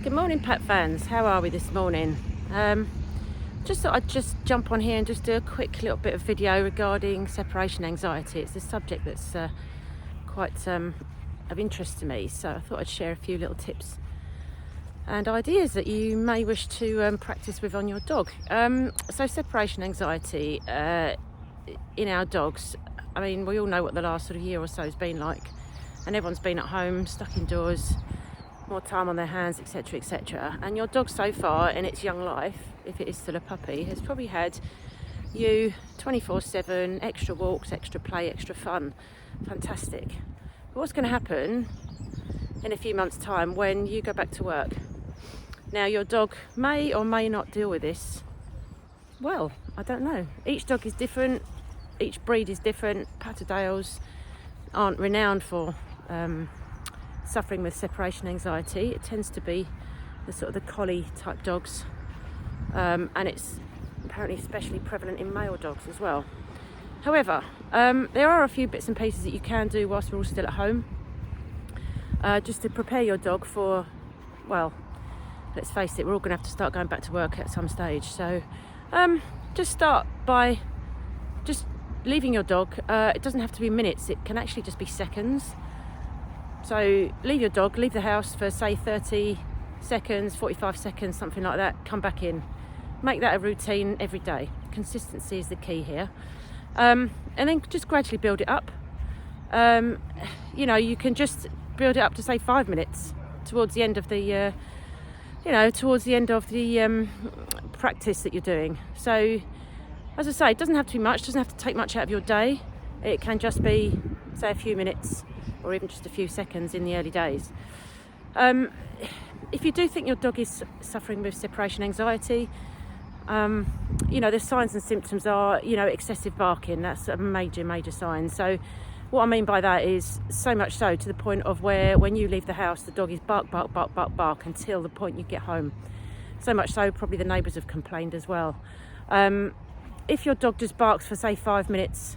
Good morning, pet fans. How are we this morning? Just thought I'd just jump on here and just do a quick little bit of video regarding separation anxiety. It's a subject that's quite of interest to me, so I thought I'd share a few little tips and ideas that you may wish to practice with on your dog. So separation anxiety in our dogs, I mean, we all know what the last sort of year or so has been like, and everyone's been at home, stuck indoors, more time on their hands, etc, etc. And your dog so far in its young life, if it is still a puppy, has probably had you 24/7, extra walks, extra play, extra fun. Fantastic. But what's going to happen in a few months' time when you go back to work? Now, your dog may or may not deal with this. Well, I don't know. Each dog is different. Each breed is different. Patterdales aren't renowned for suffering with separation anxiety. It tends to be the sort of the collie type dogs, and it's apparently especially prevalent in male dogs as well. However, there are a few bits and pieces that you can do whilst we're all still at home, just to prepare your dog for, well, let's face it, we're all going to have to start going back to work at some stage. So just start by just leaving your dog. It doesn't have to be minutes, it can actually just be seconds. So leave your dog, leave the house for say 30 seconds, 45 seconds, something like that, come back in. Make that a routine every day. Consistency is the key here. And then just gradually build it up. You can just build it up to say 5 minutes towards the end of the, practice that you're doing. So, as I say, it doesn't have to be much, doesn't have to take much out of your day. It can just be, say, a few minutes or even just a few seconds in the early days. If you do think your dog is suffering with separation anxiety, the signs and symptoms are, excessive barking. That's a major sign. So what I mean by that is so much so to the point of where when you leave the house, the dog is bark until the point you get home. So much so, probably the neighbours have complained as well. If your dog just barks for say 5 minutes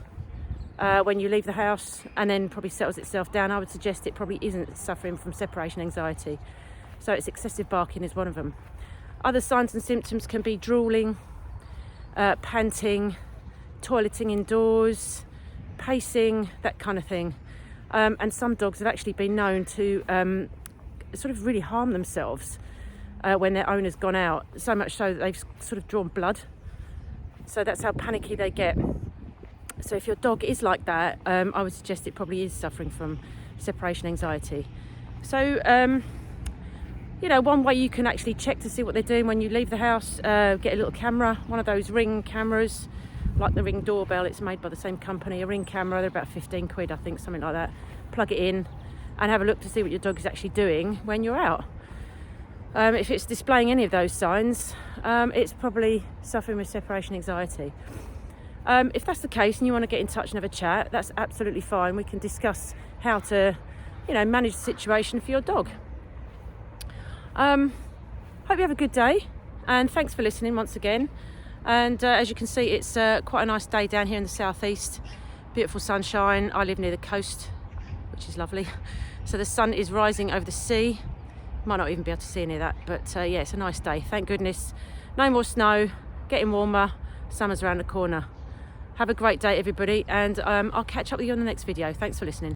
when you leave the house and then probably settles itself down, I would suggest it probably isn't suffering from separation anxiety. So it's excessive barking is one of them. Other signs and symptoms can be drooling, panting, toileting indoors, pacing, that kind of thing. And some dogs have actually been known to sort of really harm themselves when their owner's gone out, so much so that they've sort of drawn blood. So that's how panicky they get. So if your dog is like that, I would suggest it probably is suffering from separation anxiety. So, one way you can actually check to see what they're doing when you leave the house, get a little camera, one of those Ring cameras, like the Ring doorbell. It's made by the same company, a Ring camera. They're about 15 quid, I think, something like that. Plug it in and have a look to see what your dog is actually doing when you're out. If it's displaying any of those signs, it's probably suffering with separation anxiety. If that's the case and you want to get in touch and have a chat, that's absolutely fine. We can discuss how to, manage the situation for your dog. Hope you have a good day, and thanks for listening once again. And as you can see, it's quite a nice day down here in the southeast. Beautiful sunshine. I live near the coast, which is lovely. So the sun is rising over the sea. Might not even be able to see any of that, but it's a nice day. Thank goodness. No more snow, getting warmer, summer's around the corner. Have a great day, everybody, and I'll catch up with you on the next video. Thanks for listening.